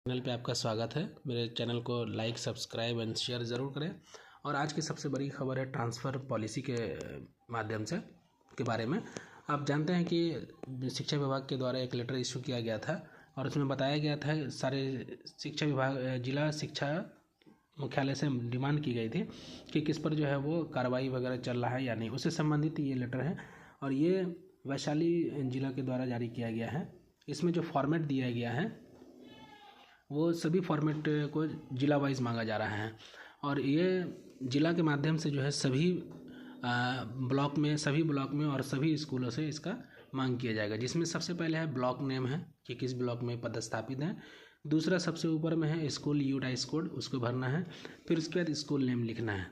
Channel पे आपका स्वागत है। मेरे चैनल को लाइक, सब्सक्राइब एंड शेयर ज़रूर करें। और आज की सबसे बड़ी खबर है ट्रांसफ़र पॉलिसी के माध्यम से के बारे में। आप जानते हैं कि शिक्षा विभाग के द्वारा एक लेटर इशू किया गया था और उसमें बताया गया था सारे शिक्षा विभाग जिला शिक्षा मुख्यालय से डिमांड की गई थी कि किस पर जो है वो कार्रवाई वगैरह चल रहा है या नहीं, उससे संबंधित ये लेटर है और ये वैशाली जिला के द्वारा जारी किया गया है। इसमें जो फॉर्मेट दिया गया है वो सभी फॉर्मेट को जिला वाइज मांगा जा रहा है और ये जिला के माध्यम से जो है सभी ब्लॉक में और सभी स्कूलों से इसका मांग किया जाएगा, जिसमें सबसे पहले है ब्लॉक नेम है कि किस ब्लॉक में पदस्थापित है। दूसरा सबसे ऊपर में है स्कूल यूटाइस कोड, उसको भरना है। फिर उसके बाद स्कूल नेम लिखना है।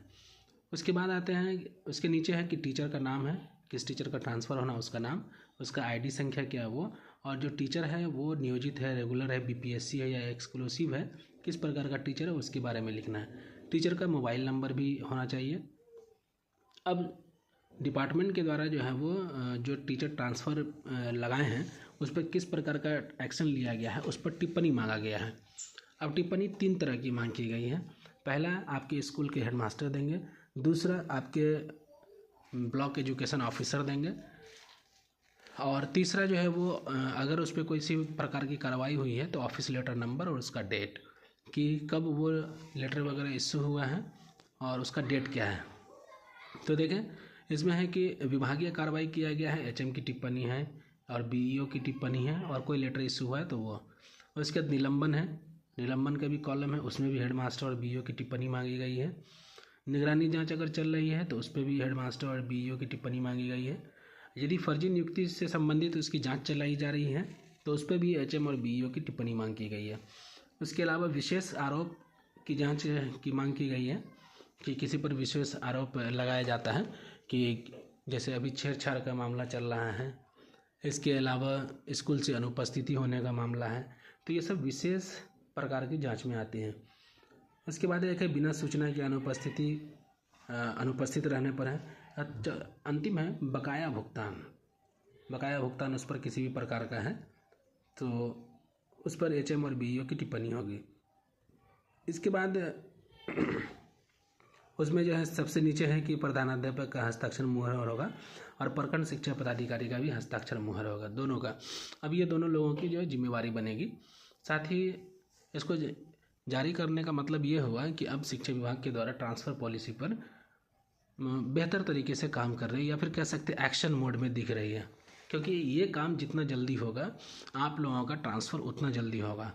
उसके बाद आते हैं, उसके नीचे है कि टीचर का नाम है, किस टीचर का ट्रांसफ़र होना उसका नाम, उसका आईडी संख्या क्या है वो, और जो टीचर है वो नियोजित है, रेगुलर है, बीपीएससी है या एक्सक्लूसिव है, किस प्रकार का टीचर है उसके बारे में लिखना है। टीचर का मोबाइल नंबर भी होना चाहिए। अब डिपार्टमेंट के द्वारा जो है वो जो टीचर ट्रांसफ़र लगाए हैं उस पर किस प्रकार का एक्शन लिया गया है उस पर टिप्पणी मांगा गया है। अब टिप्पणी 3 तरह की मांग की गई है। पहला आपके स्कूल के हेडमास्टर देंगे, दूसरा आपके ब्लॉक एजुकेशन ऑफिसर देंगे, और तीसरा जो है वो अगर उस पर कोई सी प्रकार की कार्रवाई हुई है तो ऑफिस लेटर नंबर और उसका डेट कि कब वो लेटर वगैरह इश्यू हुआ है और उसका डेट क्या है। तो देखें इसमें है कि विभागीय कार्रवाई किया गया है, एचएम की टिप्पणी है और बीईओ की टिप्पणी है, और कोई लेटर इश्यू हुआ है तो वो। उसके बाद निलंबन है, निलंबन का भी कॉलम है, उसमें भी हेडमास्टर और बीईओ की टिप्पणी मांगी गई है। निगरानी जांच अगर चल रही है तो उस पर भी हेडमास्टर और बीईओ की टिप्पणी मांगी गई है। यदि फर्जी नियुक्ति से संबंधित उसकी जांच चलाई जा रही है तो उस पर भी एचएम और बीईओ की टिप्पणी मांग की गई है। उसके अलावा विशेष आरोप की जांच की मांग की गई है कि किसी पर विशेष आरोप लगाया जाता है कि जैसे अभी छेड़छाड़ का मामला चल रहा है, इसके अलावा स्कूल से अनुपस्थिति होने का मामला है, तो ये सब विशेष प्रकार की जाँच में आती हैं। उसके बाद एक है बिना सूचना की अनुपस्थित रहने पर है। अंतिम है बकाया भुगतान उस पर किसी भी प्रकार का है तो उस पर एचएम और बीईओ की टिप्पणी होगी। इसके बाद उसमें जो है सबसे नीचे है कि प्रधानाध्यापक का हस्ताक्षर मुहर होगा और प्रखंड शिक्षा पदाधिकारी का भी हस्ताक्षर मुहर होगा, दोनों का। अब ये दोनों लोगों की जो है जिम्मेवारी बनेगी। साथ ही इसको जारी करने का मतलब ये हुआ कि अब शिक्षा विभाग के द्वारा ट्रांसफ़र पॉलिसी पर बेहतर तरीके से काम कर रही है, या फिर कह सकते हैं एक्शन मोड में दिख रही है, क्योंकि ये काम जितना जल्दी होगा आप लोगों का ट्रांसफ़र उतना जल्दी होगा।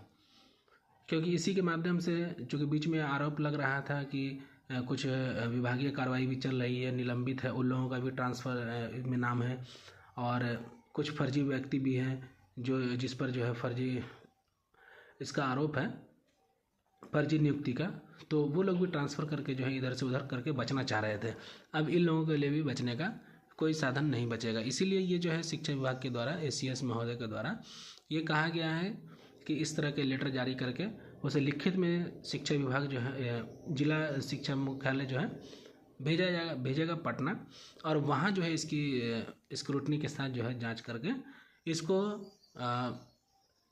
क्योंकि इसी के माध्यम से, चूँकि बीच में आरोप लग रहा था कि कुछ विभागीय कार्रवाई भी चल रही है, निलंबित है, उन लोगों का भी ट्रांसफ़र में नाम है, और कुछ फर्जी व्यक्ति भी हैं जिस पर जो है फर्जी इसका आरोप है, फर्जी नियुक्ति का, तो वो लोग भी ट्रांसफ़र करके जो है इधर से उधर करके बचना चाह रहे थे। अब इन लोगों के लिए भी बचने का कोई साधन नहीं बचेगा। इसीलिए ये जो है शिक्षा विभाग के द्वारा एसीएस महोदय के द्वारा ये कहा गया है कि इस तरह के लेटर जारी करके उसे लिखित में शिक्षा विभाग जो है जिला शिक्षा मुख्यालय जो है भेजेगा पटना, और वहाँ जो है इसकी स्क्रूटनी के साथ जो है जाँच करके इसको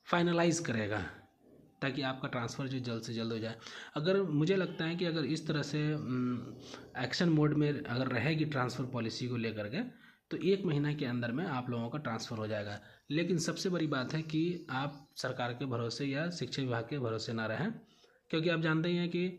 फाइनलाइज करेगा ताकि आपका ट्रांसफ़र जो जल्द से जल्द हो जाए। अगर मुझे लगता है कि अगर इस तरह से एक्शन मोड में अगर रहेगी ट्रांसफ़र पॉलिसी को लेकर के तो 1 महीना के अंदर में आप लोगों का ट्रांसफ़र हो जाएगा। लेकिन सबसे बड़ी बात है कि आप सरकार के भरोसे या शिक्षा विभाग के भरोसे ना रहें, क्योंकि आप जानते ही हैं कि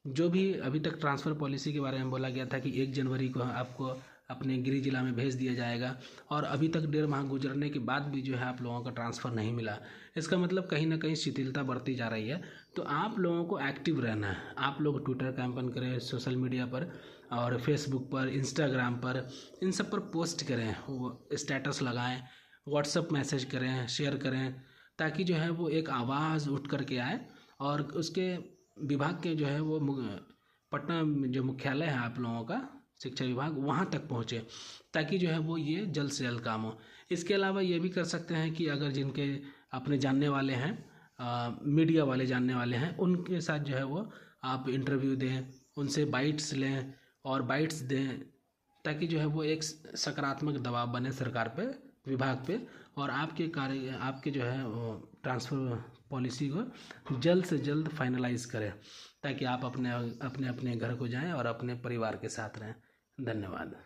जो भी अभी तक ट्रांसफ़र पॉलिसी के बारे में बोला गया था कि 1 जनवरी को आपको अपने गृह जिला में भेज दिया जाएगा, और अभी तक 1.5 माह गुजरने के बाद भी जो है आप लोगों का ट्रांसफ़र नहीं मिला। इसका मतलब कहीं ना कहीं शिथिलता बढ़ती जा रही है। तो आप लोगों को एक्टिव रहना है। आप लोग ट्विटर कैंपेन करें, सोशल मीडिया पर और फेसबुक पर, इंस्टाग्राम पर, इन सब पर पोस्ट करें, वो स्टेटस लगाएं, व्हाट्सएप मैसेज करें, शेयर करें, ताकि जो है वो एक आवाज़ उठ कर के आए और उसके विभाग के जो है वो पटना जो मुख्यालय है आप लोगों का शिक्षा विभाग वहाँ तक पहुँचे, ताकि जो है वो ये जल्द से जल्द काम हो। इसके अलावा ये भी कर सकते हैं कि अगर जिनके अपने जानने वाले हैं, मीडिया वाले जानने वाले हैं, उनके साथ जो है वो आप इंटरव्यू दें, उनसे बाइट्स लें और बाइट्स दें, ताकि जो है वो एक सकारात्मक दबाव बने सरकार पे, विभाग पे, और आपके जो है ट्रांसफ़र पॉलिसी को जल्द से जल्द फाइनलाइज करें, ताकि आप अपने अपने घर को जाएं और अपने परिवार के साथ रहें। धन्यवाद।